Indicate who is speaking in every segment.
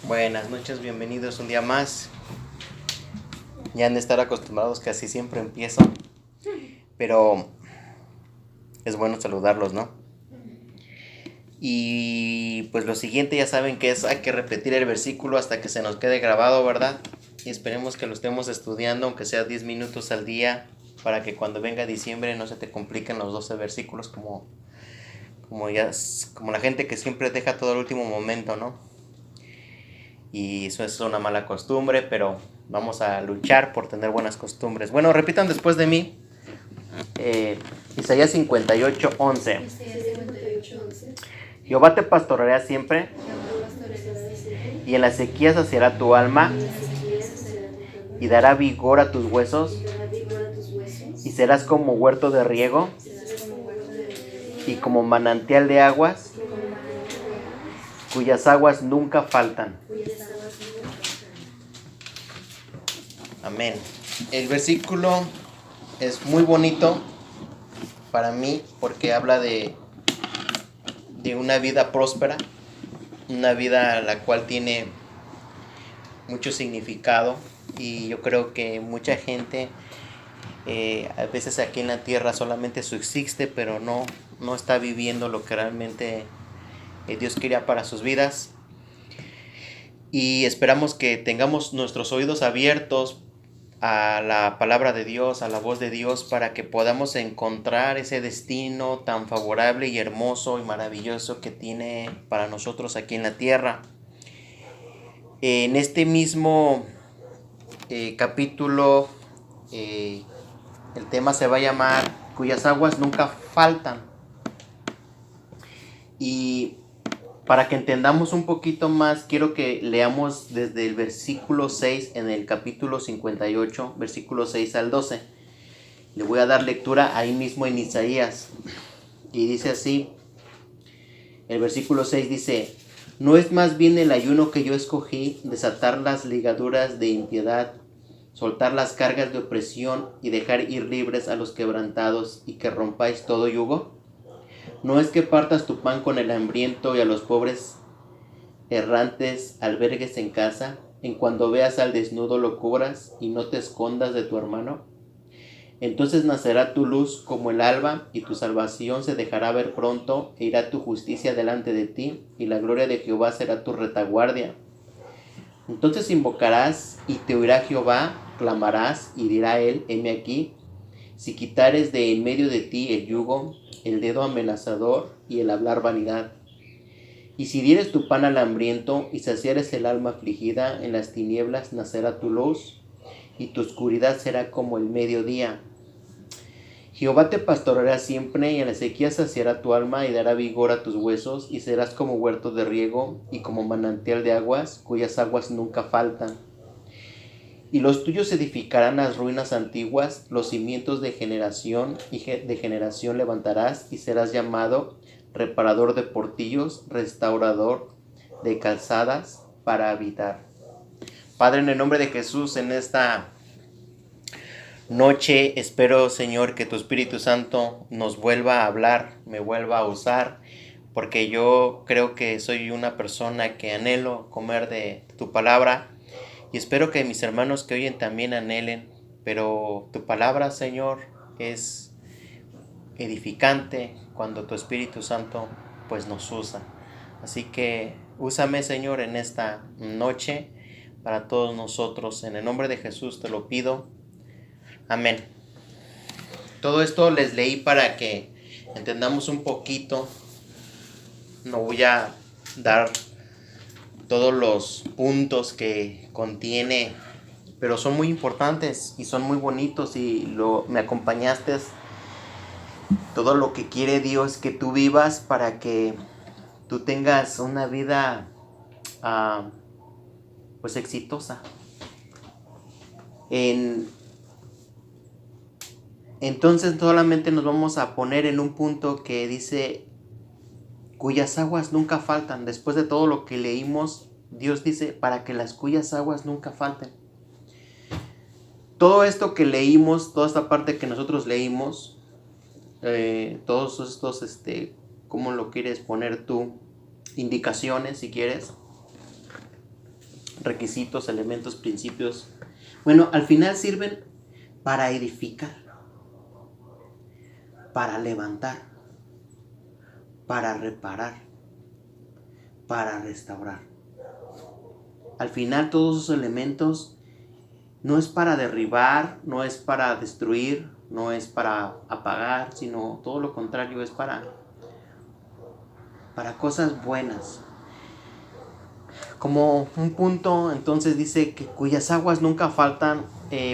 Speaker 1: Buenas noches, bienvenidos un día más. Ya han de estar acostumbrados que así siempre empiezo, pero es bueno saludarlos, ¿no? Y pues lo siguiente ya saben que es, hay que repetir el versículo hasta que se nos quede grabado, ¿verdad? Y esperemos que lo estemos estudiando, aunque sea 10 minutos al día, para que cuando venga diciembre no se te compliquen los 12 versículos como la gente que siempre deja todo el último momento, ¿no? Y eso es una mala costumbre, pero vamos a luchar por tener buenas costumbres. Bueno, repitan después de mí. Isaías 58:11. Jehová te pastoreará siempre, y en la sequía saciará tu alma, y dará vigor a tus huesos, y serás como huerto de riego, y como manantial de aguas, cuyas aguas nunca faltan. Amén. El versículo es muy bonito para mí porque habla de una vida próspera, una vida la cual tiene mucho significado, y yo creo que mucha gente a veces aquí en la tierra solamente subsiste, pero no está viviendo lo que realmente Dios quería para sus vidas. Y esperamos que tengamos nuestros oídos abiertos a la palabra de Dios, a la voz de Dios, para que podamos encontrar ese destino tan favorable y hermoso y maravilloso que tiene para nosotros aquí en la tierra. En este mismo capítulo, el tema se va a llamar Cuyas aguas nunca faltan. Y para que entendamos un poquito más, quiero que leamos desde el versículo 6 en el capítulo 58, versículo 6 al 12. Le voy a dar lectura ahí mismo en Isaías. Y dice así, el versículo 6 dice: ¿No es más bien el ayuno que yo escogí, desatar las ligaduras de impiedad, soltar las cargas de opresión y dejar ir libres a los quebrantados, y que rompáis todo yugo? ¿No es que partas tu pan con el hambriento y a los pobres errantes albergues en casa? En cuando veas al desnudo lo cubras y no te escondas de tu hermano. Entonces nacerá tu luz como el alba, y tu salvación se dejará ver pronto, e irá tu justicia delante de ti, y la gloria de Jehová será tu retaguardia. Entonces invocarás, y te oirá Jehová, clamarás, y dirá él: heme aquí. Si quitares de en medio de ti el yugo, el dedo amenazador y el hablar vanidad. Y si dieres tu pan al hambriento, y saciares el alma afligida, en las tinieblas nacerá tu luz, y tu oscuridad será como el mediodía. Jehová te pastoreará siempre, y en la sequía saciará tu alma, y dará vigor a tus huesos, y serás como huerto de riego, y como manantial de aguas, cuyas aguas nunca faltan. Y los tuyos edificarán las ruinas antiguas, los cimientos de generación y de generación levantarás, y serás llamado reparador de portillos, restaurador de calzadas para habitar. Padre, en el nombre de Jesús, en esta noche espero, Señor, que tu Espíritu Santo nos vuelva a hablar, me vuelva a usar, porque yo creo que soy una persona que anhelo comer de tu palabra, y espero que mis hermanos que oyen también anhelen. Pero tu palabra, Señor, es edificante cuando tu Espíritu Santo pues nos usa. Así que úsame, Señor, en esta noche para todos nosotros. En el nombre de Jesús te lo pido. Amén. Todo esto les leí para que entendamos un poquito. No voy a dar todos los puntos que contiene, pero son muy importantes y son muy bonitos, y me acompañaste. Todo lo que quiere Dios que tú vivas para que tú tengas una vida pues exitosa. Entonces solamente nos vamos a poner en un punto que dice: cuyas aguas nunca faltan. Después de todo lo que leímos, Dios dice: para que las cuyas aguas nunca falten. Todo esto que leímos, toda esta parte que nosotros leímos, todos estos, ¿cómo lo quieres poner tú? Indicaciones, si quieres. requisitos, elementos, principios. Bueno, al final sirven para edificar, para levantar, para reparar, para restaurar. Al final todos esos elementos no es para derribar, no es para destruir, no es para apagar, sino todo lo contrario, es para cosas buenas. Como un punto, entonces dice que cuyas aguas nunca faltan.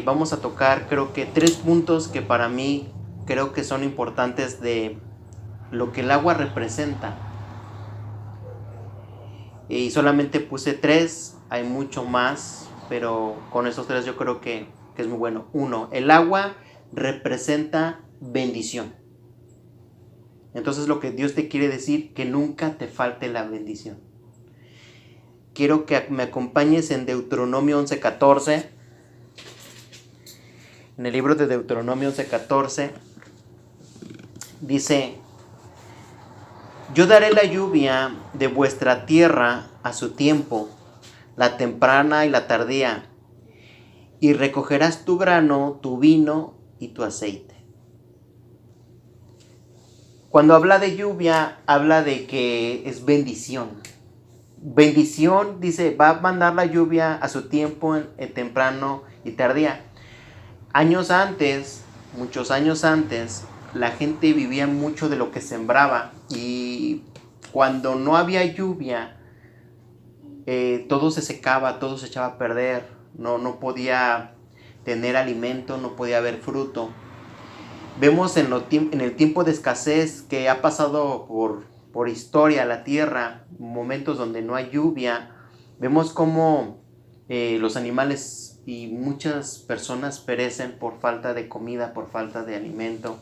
Speaker 1: Vamos a tocar, creo que 3 puntos que para mí creo que son importantes de lo que el agua representa. Y solamente puse 3, hay mucho más, pero con esos 3 yo creo que es muy bueno. 1, el agua representa bendición. Entonces lo que Dios te quiere decir, que nunca te falte la bendición. Quiero que me acompañes en Deuteronomio 11:14. En el libro de Deuteronomio 11:14 dice: yo daré la lluvia de vuestra tierra a su tiempo, la temprana y la tardía, y recogerás tu grano, tu vino y tu aceite. Cuando habla de lluvia, habla de que es bendición. Bendición, dice, va a mandar la lluvia a su tiempo, temprano y tardía. Años antes, muchos años antes, la gente vivía mucho de lo que sembraba, y cuando no había lluvia, todo se secaba, todo se echaba a perder, no podía tener alimento, no podía haber fruto. Vemos en el tiempo de escasez que ha pasado por historia la tierra, momentos donde no hay lluvia. Vemos cómo los animales y muchas personas perecen por falta de comida, por falta de alimento.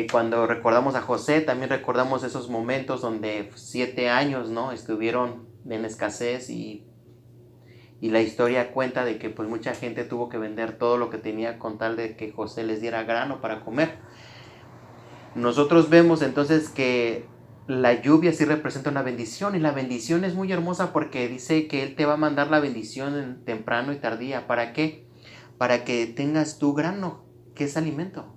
Speaker 1: Cuando recordamos a José, también recordamos esos momentos donde 7 años, ¿no?, estuvieron en escasez, y la historia cuenta de que pues mucha gente tuvo que vender todo lo que tenía con tal de que José les diera grano para comer. Nosotros vemos entonces que la lluvia sí representa una bendición, y la bendición es muy hermosa porque dice que Él te va a mandar la bendición en temprano y tardía. ¿Para qué? Para que tengas tu grano, que es alimento.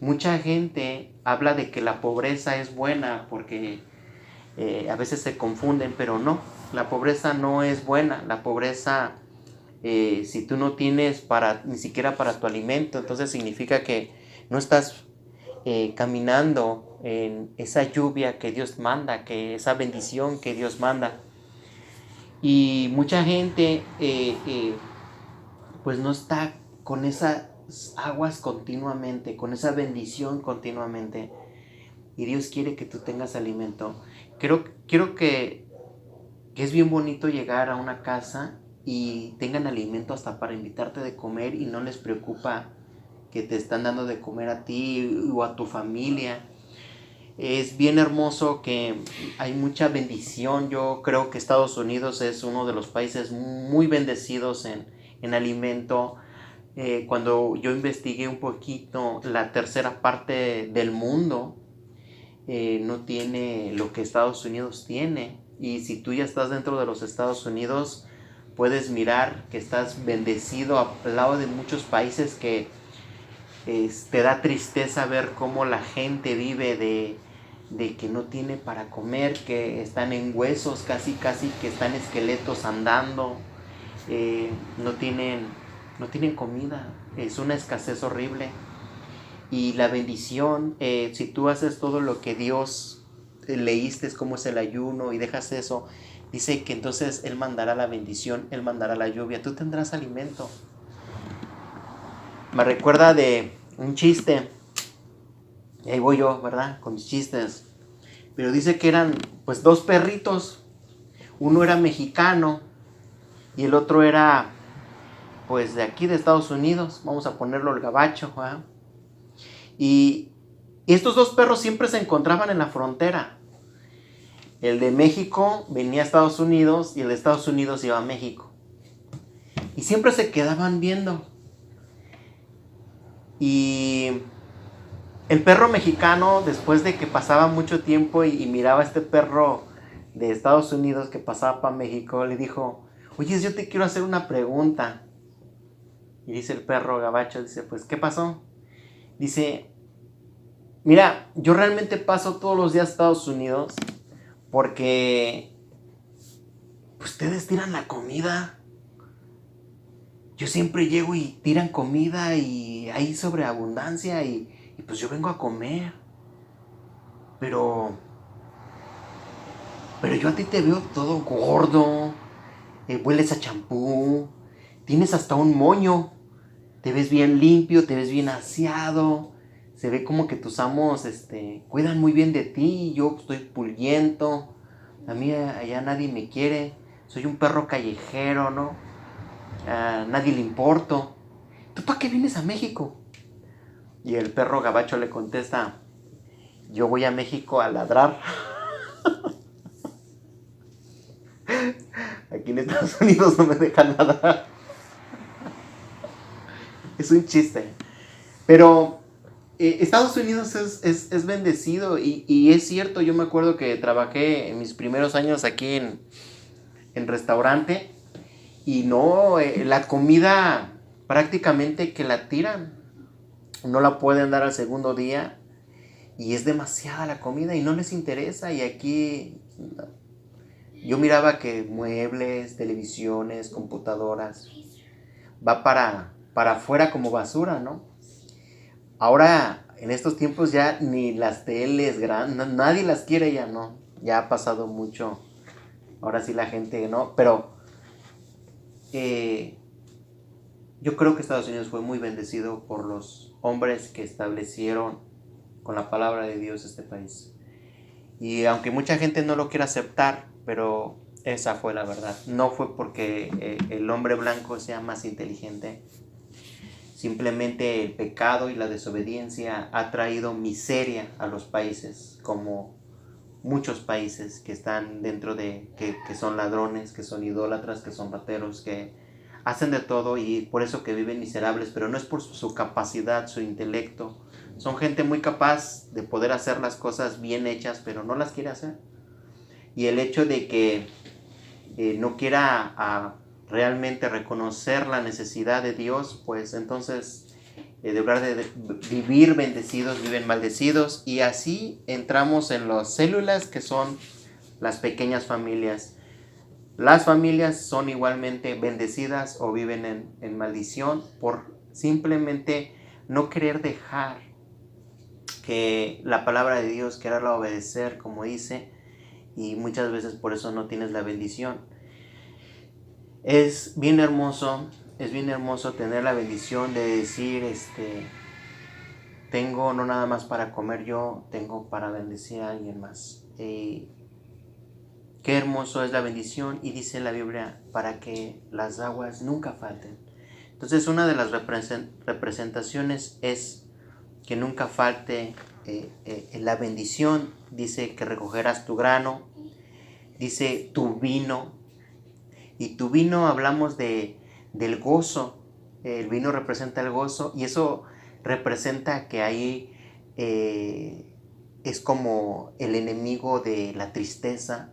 Speaker 1: Mucha gente habla de que la pobreza es buena porque a veces se confunden, pero no, la pobreza no es buena. La pobreza, si tú no tienes ni siquiera para tu alimento, entonces significa que no estás caminando en esa lluvia que Dios manda, que esa bendición que Dios manda. Y mucha gente pues no está con esas aguas continuamente, con esa bendición continuamente, y Dios quiere que tú tengas alimento. Quiero que es bien bonito llegar a una casa y tengan alimento hasta para invitarte de comer, y no les preocupa que te están dando de comer a ti o a tu familia. Es bien hermoso que hay mucha bendición. Yo creo que Estados Unidos es uno de los países muy bendecidos en alimento. Cuando yo investigué un poquito, la tercera parte del mundo no tiene lo que Estados Unidos tiene. Y si tú ya estás dentro de los Estados Unidos, puedes mirar que estás bendecido al lado de muchos países que te da tristeza ver cómo la gente vive de que no tiene para comer, que están en huesos, casi que están esqueletos andando, no tienen comida. Es una escasez horrible. Y la bendición, si tú haces todo lo que Dios leíste, como es el ayuno, y dejas eso, dice que entonces Él mandará la bendición, Él mandará la lluvia, tú tendrás alimento. Me recuerda de un chiste, y ahí voy yo, ¿verdad?, con mis chistes. Pero dice que eran pues 2 perritos, uno era mexicano y el otro era pues de aquí de Estados Unidos, vamos a ponerlo el gabacho, ¿verdad? Y estos 2 perros siempre se encontraban en la frontera. El de México venía a Estados Unidos y el de Estados Unidos iba a México. Y siempre se quedaban viendo. Y el perro mexicano, después de que pasaba mucho tiempo y miraba a este perro de Estados Unidos que pasaba para México le dijo, oye, yo te quiero hacer una pregunta. Y dice el perro gabacho, dice, pues, ¿qué pasó? Dice, mira, yo realmente paso todos los días a Estados Unidos porque pues, ustedes tiran la comida. Yo siempre llego y tiran comida y hay sobreabundancia y pues yo vengo a comer. Pero yo a ti te veo todo gordo, hueles a champú, tienes hasta un moño, te ves bien limpio, te ves bien aseado, se ve como que tus amos cuidan muy bien de ti, yo estoy pulguiento, a mí allá nadie me quiere, soy un perro callejero, ¿no? A nadie le importo. ¿Tú para qué vienes a México? Y el perro gabacho le contesta, yo voy a México a ladrar. Aquí en Estados Unidos no me dejan ladrar. Es un chiste. Pero Estados Unidos es bendecido y es cierto, yo me acuerdo que trabajé en mis primeros años aquí en restaurante y no, la comida prácticamente que la tiran, no la pueden dar al segundo día y es demasiada la comida y no les interesa. Y aquí yo miraba que muebles, televisiones, computadoras va para afuera como basura, ¿no? Ahora, en estos tiempos ya ni las teles grandes, nadie las quiere ya, ¿no? Ya ha pasado mucho. Ahora sí la gente, ¿no? Pero yo creo que Estados Unidos fue muy bendecido por los hombres que establecieron con la palabra de Dios este país. Y aunque mucha gente no lo quiera aceptar, pero esa fue la verdad. No fue porque el hombre blanco sea más inteligente. Simplemente el pecado y la desobediencia ha traído miseria a los países, como muchos países que están dentro de, que son ladrones, que son idólatras, que son rateros, que hacen de todo y por eso que viven miserables, pero no es por su capacidad, su intelecto. Son gente muy capaz de poder hacer las cosas bien hechas, pero no las quiere hacer. Y el hecho de que no quiera realmente reconocer la necesidad de Dios, pues entonces de lugar de vivir bendecidos, viven maldecidos. Y así entramos en las células que son las pequeñas familias. Las familias son igualmente bendecidas o viven en maldición por simplemente no querer dejar que la palabra de Dios, quererla obedecer como dice, y muchas veces por eso no tienes la bendición. Es bien hermoso tener la bendición de decir, tengo no nada más para comer yo, tengo para bendecir a alguien más. Qué hermoso es la bendición, y dice la Biblia, para que las aguas nunca falten. Entonces una de las representaciones es que nunca falte la bendición. Dice que recogerás tu grano, dice tu vino. Y tu vino hablamos del gozo. El vino representa el gozo y eso representa que ahí es como el enemigo de la tristeza.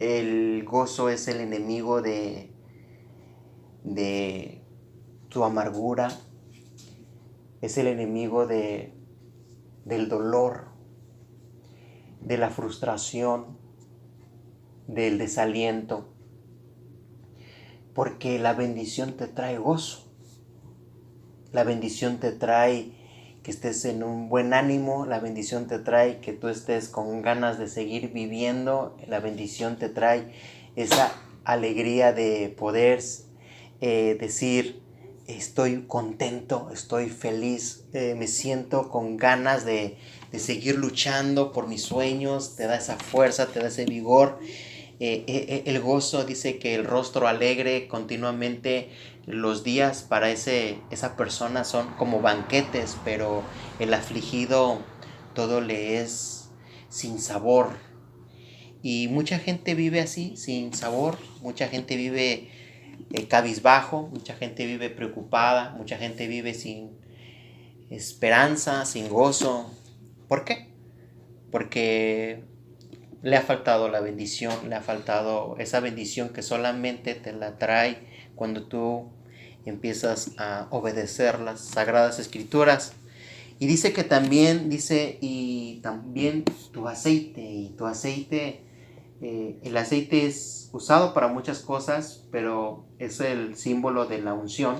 Speaker 1: El gozo es el enemigo de tu amargura. Es el enemigo del dolor, de la frustración, del desaliento. Porque la bendición te trae gozo. La bendición te trae que estés en un buen ánimo. La bendición te trae que tú estés con ganas de seguir viviendo. La bendición te trae esa alegría de poder decir, estoy contento, estoy feliz, me siento con ganas de seguir luchando por mis sueños. Te da esa fuerza, te da ese vigor. El gozo dice que el rostro alegre continuamente, los días para esa persona son como banquetes, pero el afligido todo le es sin sabor. Y mucha gente vive así, sin sabor. Mucha gente vive cabizbajo, mucha gente vive preocupada, mucha gente vive sin esperanza, sin gozo. ¿Por qué? Porque le ha faltado la bendición, le ha faltado esa bendición que solamente te la trae cuando tú empiezas a obedecer las sagradas escrituras. Y dice que también, y también tu aceite, el aceite es usado para muchas cosas, pero es el símbolo de la unción.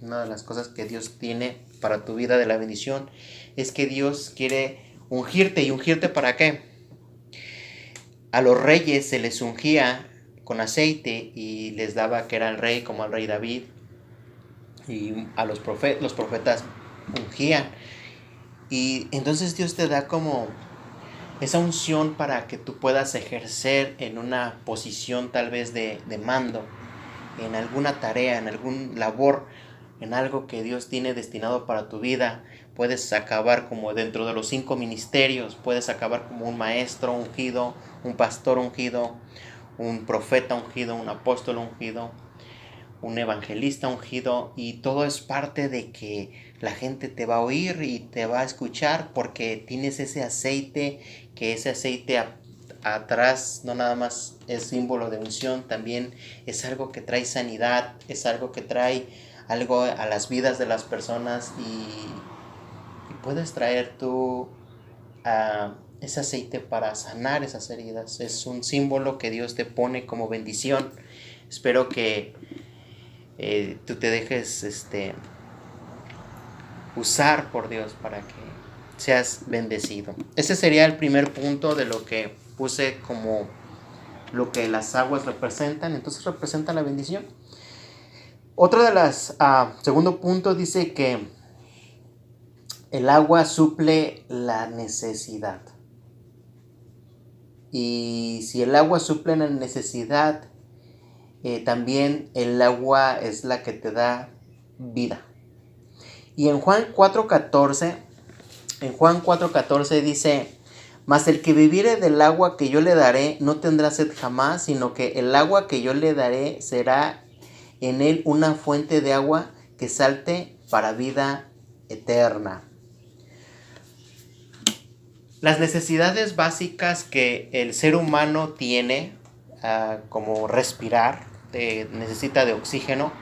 Speaker 1: Una de las cosas que Dios tiene para tu vida de la bendición es que Dios quiere ungirte. ¿Y ungirte para qué? A los reyes se les ungía con aceite y les daba que era el rey, como al rey David. Y a los profetas ungían. Y entonces Dios te da como esa unción para que tú puedas ejercer en una posición tal vez de mando, en alguna tarea, en algún labor, en algo que Dios tiene destinado para tu vida. Puedes acabar como dentro de los 5 ministerios, puedes acabar como un maestro ungido, un pastor ungido, un profeta ungido, un apóstol ungido, un evangelista ungido, y todo es parte de que la gente te va a oír y te va a escuchar porque tienes ese aceite, que ese aceite atrás no nada más es símbolo de unción, también es algo que trae sanidad, es algo que trae algo a las vidas de las personas, y puedes traer tú ese aceite para sanar esas heridas. Es un símbolo que Dios te pone como bendición. Espero que tú te dejes usar por Dios para que seas bendecido. Ese sería el primer punto de lo que puse como lo que las aguas representan. Entonces representa la bendición. Otro de las segundo punto dice que el agua suple la necesidad. Y si el agua suple la necesidad, también el agua es la que te da vida. Y en Juan 4:14 dice: mas el que bebiere del agua que yo le daré no tendrá sed jamás, sino que el agua que yo le daré será en él una fuente de agua que salte para vida eterna. Las necesidades básicas que el ser humano tiene, como respirar, necesita de oxígeno.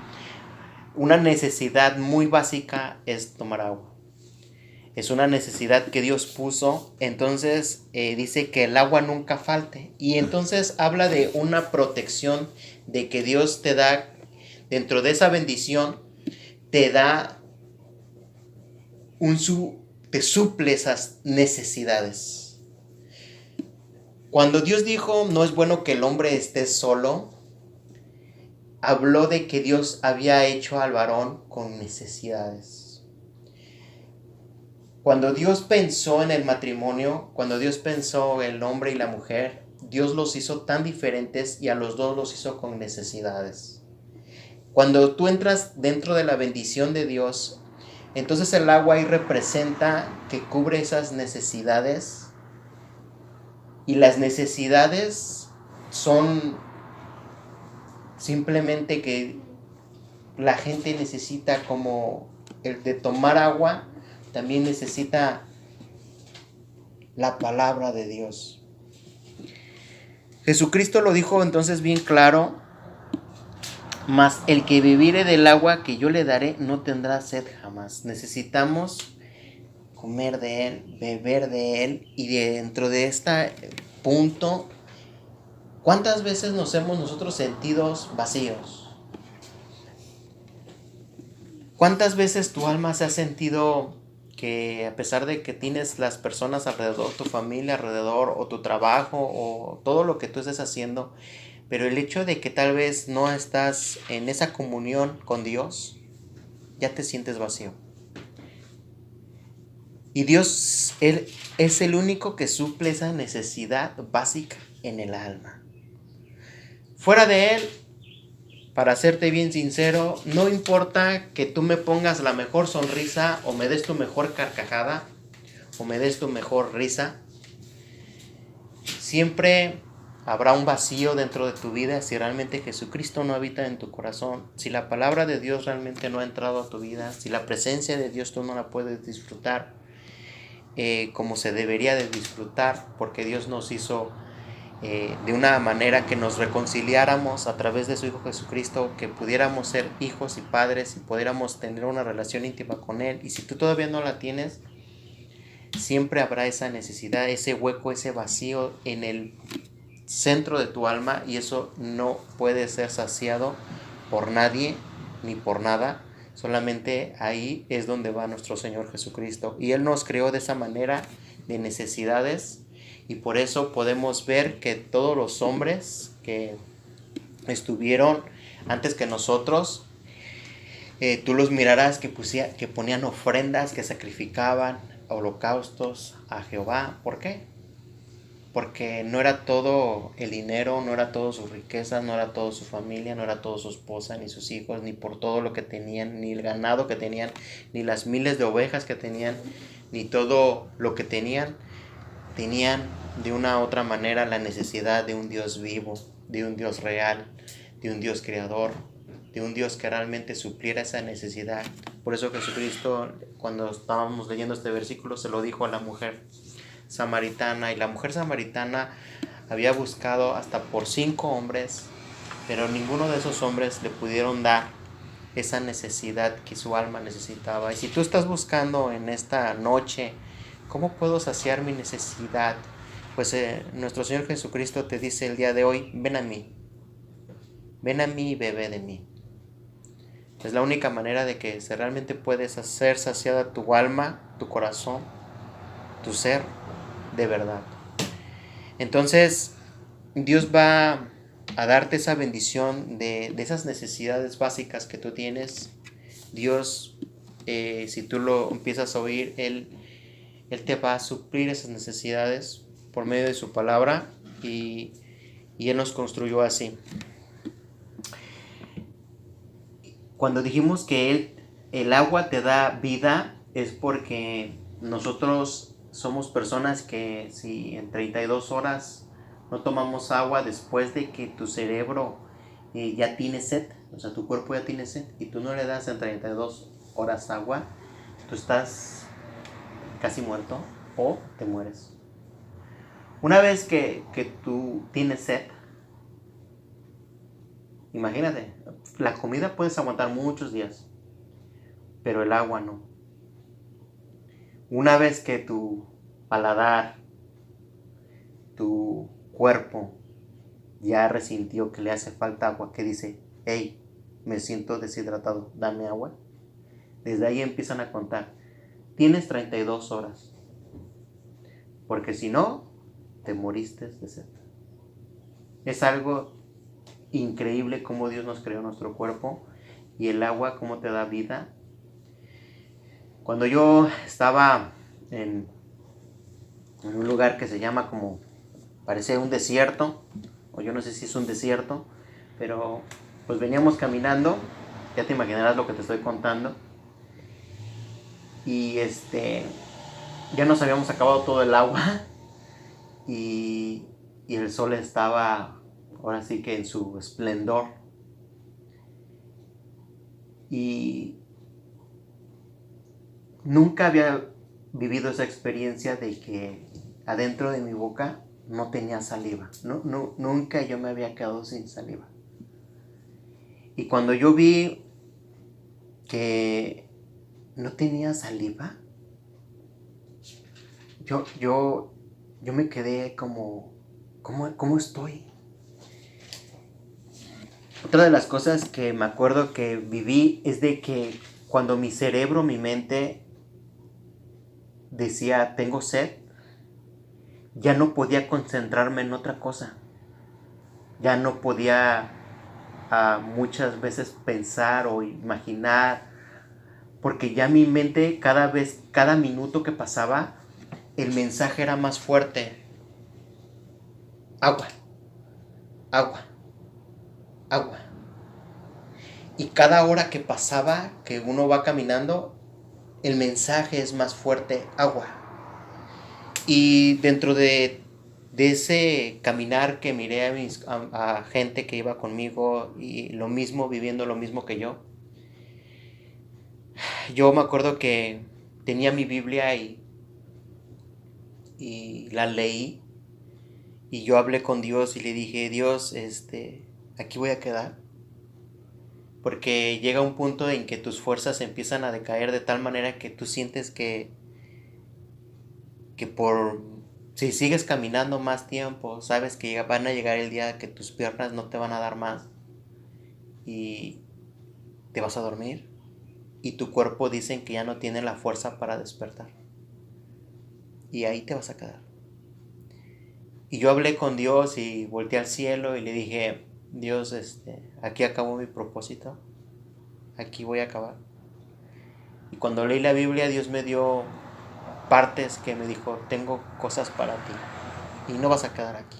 Speaker 1: Una necesidad muy básica es tomar agua. Es una necesidad que Dios puso. Entonces dice que el agua nunca falte. Y entonces habla de una protección, de que Dios te da, dentro de esa bendición, te da te suple esas necesidades. Cuando Dios dijo, no es bueno que el hombre esté solo, habló de que Dios había hecho al varón con necesidades. Cuando Dios pensó en el matrimonio, cuando Dios pensó el hombre y la mujer, Dios los hizo tan diferentes y a los dos los hizo con necesidades. Cuando tú entras dentro de la bendición de Dios, entonces el agua ahí representa que cubre esas necesidades, y las necesidades son simplemente que la gente necesita, como el de tomar agua, también necesita la palabra de Dios. Jesucristo lo dijo entonces bien claro: mas el que bebiere del agua que yo le daré no tendrá sed jamás. Necesitamos comer de él, beber de él. Y dentro de este punto, ¿cuántas veces nos hemos nosotros sentido vacíos? ¿Cuántas veces tu alma se ha sentido que, a pesar de que tienes las personas alrededor, tu familia alrededor, o tu trabajo, o todo lo que tú estés haciendo, pero el hecho de que tal vez no estás en esa comunión con Dios, ya te sientes vacío? Y Dios, Él es el único que suple esa necesidad básica en el alma. Fuera de Él, para serte bien sincero, no importa que tú me pongas la mejor sonrisa, o me des tu mejor carcajada, o me des tu mejor risa, siempre habrá un vacío dentro de tu vida si realmente Jesucristo no habita en tu corazón, si la palabra de Dios realmente no ha entrado a tu vida, si la presencia de Dios tú no la puedes disfrutar como se debería de disfrutar, porque Dios nos hizo de una manera que nos reconciliáramos a través de su Hijo Jesucristo, que pudiéramos ser hijos y padres y pudiéramos tener una relación íntima con Él. Y si tú todavía no la tienes, siempre habrá esa necesidad, ese hueco, ese vacío en el centro de tu alma, y eso no puede ser saciado por nadie ni por nada. Solamente ahí es donde va nuestro Señor Jesucristo, y Él nos creó de esa manera, de necesidades, y por eso podemos ver que todos los hombres que estuvieron antes que nosotros, tú los mirarás que ponían ofrendas, que sacrificaban holocaustos a Jehová. ¿Por qué? Porque no era todo el dinero, no era todo sus riquezas, no era todo su familia, no era todo su esposa, ni sus hijos, ni por todo lo que tenían, ni el ganado que tenían, ni las miles de ovejas que tenían, ni todo lo que tenían. Tenían de una u otra manera la necesidad de un Dios vivo, de un Dios real, de un Dios creador, de un Dios que realmente supliera esa necesidad. Por eso Jesucristo, cuando estábamos leyendo este versículo, se lo dijo a la mujer samaritana, y la mujer samaritana había buscado hasta por 5 hombres, pero ninguno de esos hombres le pudieron dar esa necesidad que su alma necesitaba. Y si tú estás buscando en esta noche, ¿cómo puedo saciar mi necesidad? Pues nuestro Señor Jesucristo te dice el día de hoy: ven a mí y bebe de mí. Es la única manera de que realmente puedes hacer saciada tu alma, tu corazón, tu ser, de verdad. Entonces, Dios va a darte esa bendición de esas necesidades básicas que tú tienes. Dios, si tú lo empiezas a oír, Él te va a suplir esas necesidades por medio de su palabra, y Él nos construyó así. Cuando dijimos que el agua te da vida, es porque nosotros somos personas que si en 32 horas no tomamos agua después de que tu cerebro ya tiene sed, o sea, tu cuerpo ya tiene sed, y tú no le das en 32 horas agua, tú estás casi muerto o te mueres. Una vez que tú tienes sed, imagínate, la comida puedes aguantar muchos días, pero el agua no. Una vez que tu paladar, tu cuerpo ya resintió que le hace falta agua, que dice: hey, me siento deshidratado, dame agua. Desde ahí empiezan a contar. Tienes 32 horas, porque si no, te moriste de sed. Es algo increíble cómo Dios nos creó nuestro cuerpo, y el agua cómo te da vida. Cuando yo estaba en un lugar que se llama, como parece un desierto, o yo no sé si es un desierto, pero pues veníamos caminando, ya te imaginarás lo que te estoy contando, y ya nos habíamos acabado todo el agua, y el sol estaba ahora sí que en su esplendor, y nunca había vivido esa experiencia de que adentro de mi boca no tenía saliva. Nunca yo me había quedado sin saliva. Y cuando yo vi que no tenía saliva, yo me quedé como, ¿cómo estoy? Otra de las cosas que me acuerdo que viví es de que cuando mi cerebro, mi mente decía tengo sed, ya no podía concentrarme en otra cosa. Ya no podía muchas veces pensar o imaginar, porque ya mi mente cada minuto que pasaba, el mensaje era más fuerte: agua, agua, agua. Y cada hora que pasaba, que uno va caminando, el mensaje es más fuerte: agua. Y dentro de ese caminar que miré a gente que iba conmigo y lo mismo, viviendo lo mismo que yo me acuerdo que tenía mi Biblia y la leí, Y yo hablé con Dios y le dije, Dios, aquí voy a quedar. Porque llega un punto en que tus fuerzas empiezan a decaer de tal manera que tú sientes que si sigues caminando más tiempo, sabes que van a llegar el día que tus piernas no te van a dar más y te vas a dormir y tu cuerpo dicen que ya no tiene la fuerza para despertar y ahí te vas a quedar. Y yo hablé con Dios y volteé al cielo y le dije, Dios, aquí acabó mi propósito, aquí voy a acabar. Y cuando leí la Biblia, Dios me dio partes que me dijo, tengo cosas para ti y no vas a quedar aquí.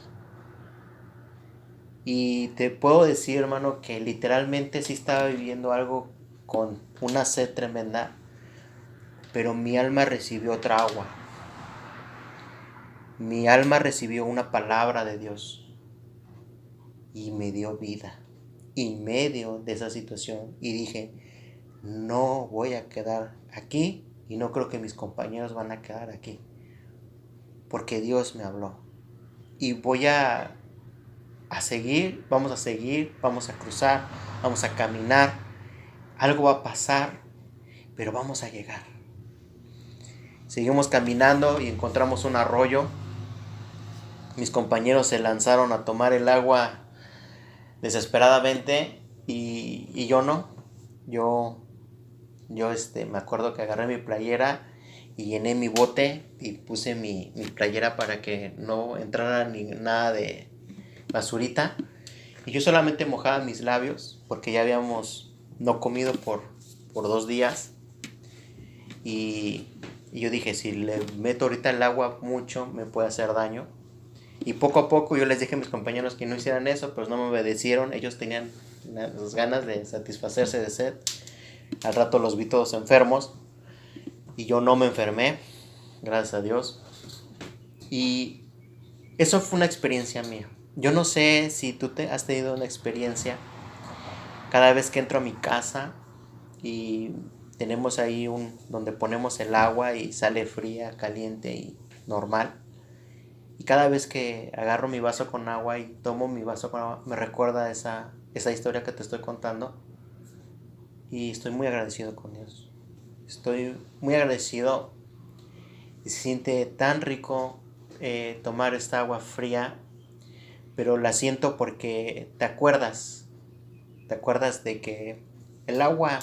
Speaker 1: Y te puedo decir, hermano, que literalmente sí estaba viviendo algo con una sed tremenda, pero mi alma recibió otra agua. Mi alma recibió una palabra de Dios y me dio vida en medio de esa situación. Y dije, no voy a quedar aquí y no creo que mis compañeros van a quedar aquí, porque Dios me habló. Y voy a seguir, vamos a cruzar, vamos a caminar, algo va a pasar, pero vamos a llegar. Seguimos caminando y encontramos un arroyo. Mis compañeros se lanzaron a tomar el agua desesperadamente y yo no. Yo me acuerdo que agarré mi playera y llené mi bote y puse mi playera para que no entrara ni nada de basurita. Y yo solamente mojaba mis labios porque ya habíamos no comido por 2 días. Y yo dije, si le meto ahorita el agua mucho, me puede hacer daño. Y poco a poco yo les dije a mis compañeros que no hicieran eso, pero no me obedecieron. Ellos tenían las ganas de satisfacerse de sed. Al rato los vi todos enfermos. Y yo no me enfermé, gracias a Dios. Y eso fue una experiencia mía. Yo no sé si tú has tenido una experiencia. Cada vez que entro a mi casa y tenemos ahí donde ponemos el agua y sale fría, caliente y normal. Y cada vez que agarro mi vaso con agua y tomo mi vaso con agua, me recuerda esa historia que te estoy contando. Y estoy muy agradecido con Dios. Estoy muy agradecido. Y se siente tan rico tomar esta agua fría. Pero la siento porque te acuerdas de que el agua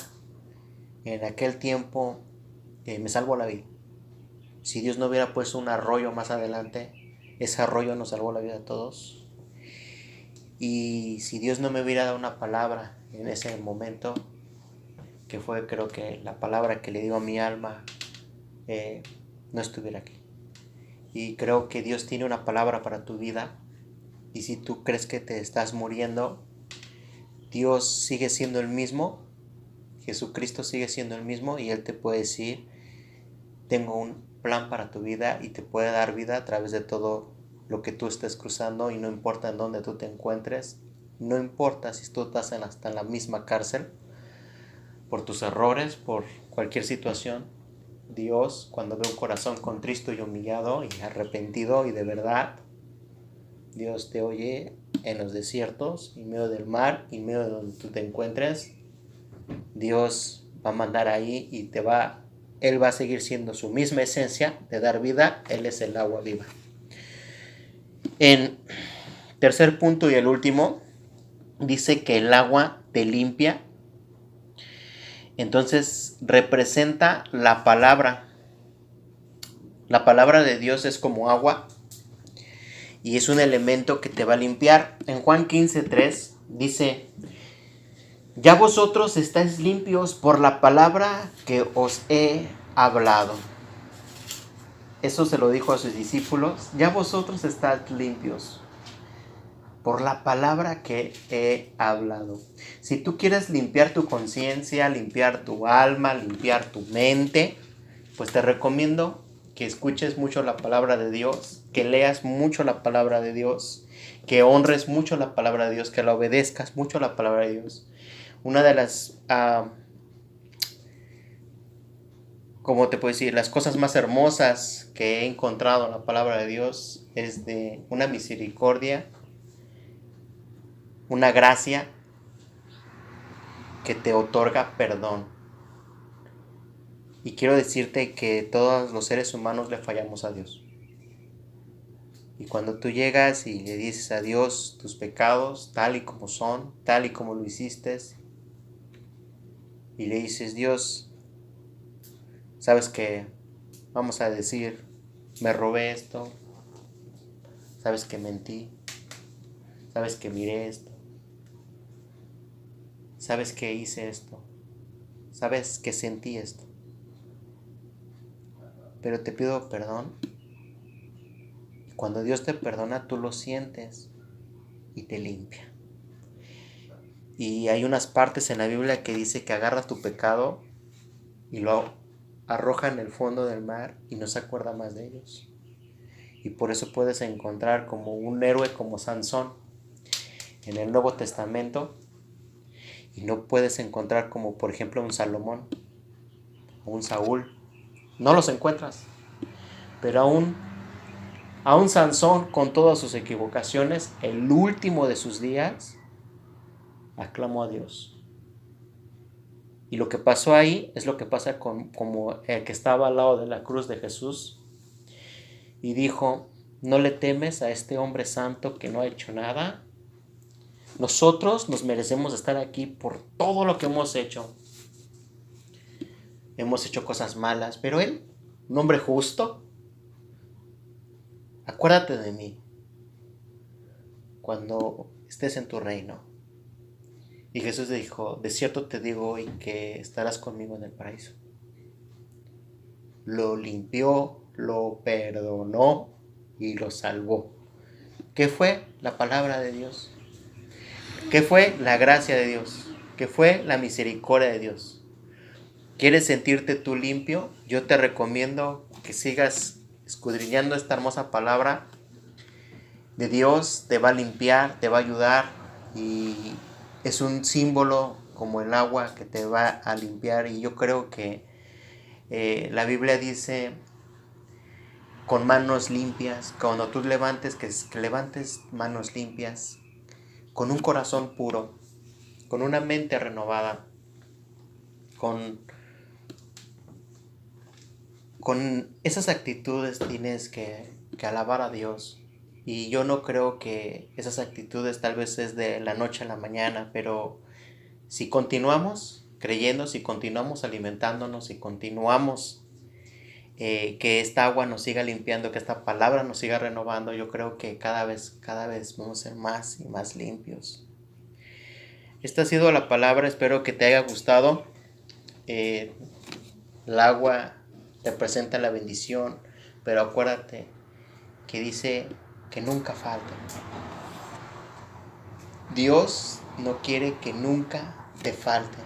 Speaker 1: en aquel tiempo me salvó la vida. Si Dios no hubiera puesto un arroyo más adelante, ese arroyo nos salvó la vida a todos. Y si Dios no me hubiera dado una palabra en ese momento, que fue creo que la palabra que le dio a mi alma, no estuviera aquí. Y creo que Dios tiene una palabra para tu vida. Y si tú crees que te estás muriendo, Dios sigue siendo el mismo. Jesucristo sigue siendo el mismo y Él te puede decir, tengo un plan para tu vida y te puede dar vida a través de todo lo que tú estés cruzando y no importa en dónde tú te encuentres, no importa si tú estás hasta en la misma cárcel por tus errores, por cualquier situación. Dios, cuando ve un corazón contristo y humillado y arrepentido y de verdad, Dios te oye en los desiertos, en medio del mar, en medio de donde tú te encuentres. Dios va a mandar ahí y Él va a seguir siendo su misma esencia de dar vida. Él es el agua viva. En tercer punto y el último, dice que el agua te limpia. Entonces representa la palabra. La palabra de Dios es como agua y es un elemento que te va a limpiar. En Juan 15:3 dice, ya vosotros estáis limpios por la palabra que os he hablado. Eso se lo dijo a sus discípulos. Ya vosotros estáis limpios por la palabra que he hablado. Si tú quieres limpiar tu conciencia, limpiar tu alma, limpiar tu mente, pues te recomiendo que escuches mucho la palabra de Dios, que leas mucho la palabra de Dios, que honres mucho la palabra de Dios, que la obedezcas mucho la palabra de Dios. Una de las como te puedo decir, las cosas más hermosas que he encontrado en la palabra de Dios es de una misericordia, una gracia que te otorga perdón. Y quiero decirte que todos los seres humanos le fallamos a Dios. Y cuando tú llegas y le dices a Dios tus pecados tal y como son, tal y como lo hiciste, y le dices, Dios, sabes que, vamos a decir, me robé esto, sabes que mentí, sabes que miré esto, sabes que hice esto, sabes que sentí esto, pero te pido perdón. Cuando Dios te perdona, tú lo sientes y te limpia. Y hay unas partes en la Biblia que dice que agarra tu pecado y lo arroja en el fondo del mar y no se acuerda más de ellos. Y por eso puedes encontrar como un héroe como Sansón en el Nuevo Testamento, y no puedes encontrar como por ejemplo un Salomón o un Saúl. No los encuentras. Pero aún Sansón, con todas sus equivocaciones, el último de sus días aclamó a Dios. Y lo que pasó ahí es lo que pasa como el que estaba al lado de la cruz de Jesús y dijo, ¿no le temes a este hombre santo que no ha hecho nada? Nosotros nos merecemos estar aquí por todo lo que hemos hecho. Hemos hecho cosas malas, pero él, un hombre justo, acuérdate de mí cuando estés en tu reino. Y Jesús dijo, de cierto te digo hoy que estarás conmigo en el paraíso. Lo limpió, lo perdonó y lo salvó. ¿Qué fue? La palabra de Dios. ¿Qué fue? La gracia de Dios. ¿Qué fue? La misericordia de Dios. ¿Quieres sentirte tú limpio? Yo te recomiendo que sigas escudriñando esta hermosa palabra de Dios. Te va a limpiar, te va a ayudar, y es un símbolo como el agua que te va a limpiar. Y yo creo que la Biblia dice con manos limpias, cuando tú levantes, que levantes manos limpias, con un corazón puro, con una mente renovada, con esas actitudes tienes que alabar a Dios. Y yo no creo que esas actitudes tal vez es de la noche a la mañana, pero si continuamos creyendo, si continuamos alimentándonos, si continuamos que esta agua nos siga limpiando, que esta palabra nos siga renovando, yo creo que cada vez vamos a ser más y más limpios. Esta ha sido la palabra, espero que te haya gustado. El agua representa la bendición, pero acuérdate que dice que nunca falte. Dios no quiere que nunca te falte.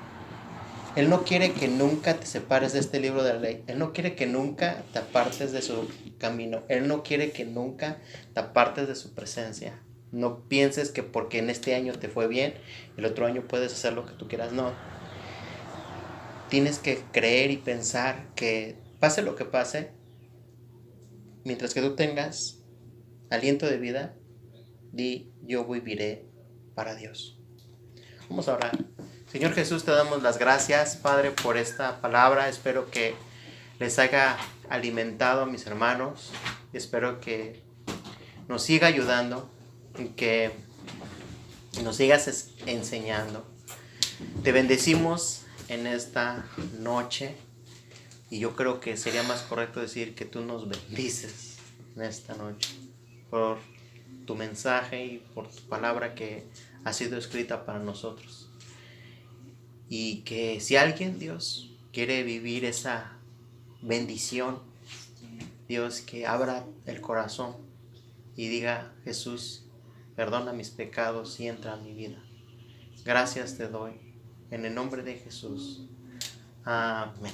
Speaker 1: Él no quiere que nunca te separes de este libro de la ley. Él no quiere que nunca te apartes de su camino. Él no quiere que nunca te apartes de su presencia. No pienses que porque en este año te fue bien, el otro año puedes hacer lo que tú quieras. No. Tienes que creer y pensar que pase lo que pase, mientras que tú tengas aliento de vida, di, yo viviré para Dios. Vamos a orar. Señor Jesús, te damos las gracias, Padre, por esta palabra. Espero que les haya alimentado a mis hermanos. Espero que nos siga ayudando y que nos sigas enseñando. Te bendecimos en esta noche, y yo creo que sería más correcto decir que tú nos bendices en esta noche por tu mensaje y por tu palabra que ha sido escrita para nosotros. Y que si alguien, Dios, quiere vivir esa bendición, Dios, que abra el corazón y diga, Jesús, perdona mis pecados y entra a mi vida. Gracias te doy, en el nombre de Jesús. Amén.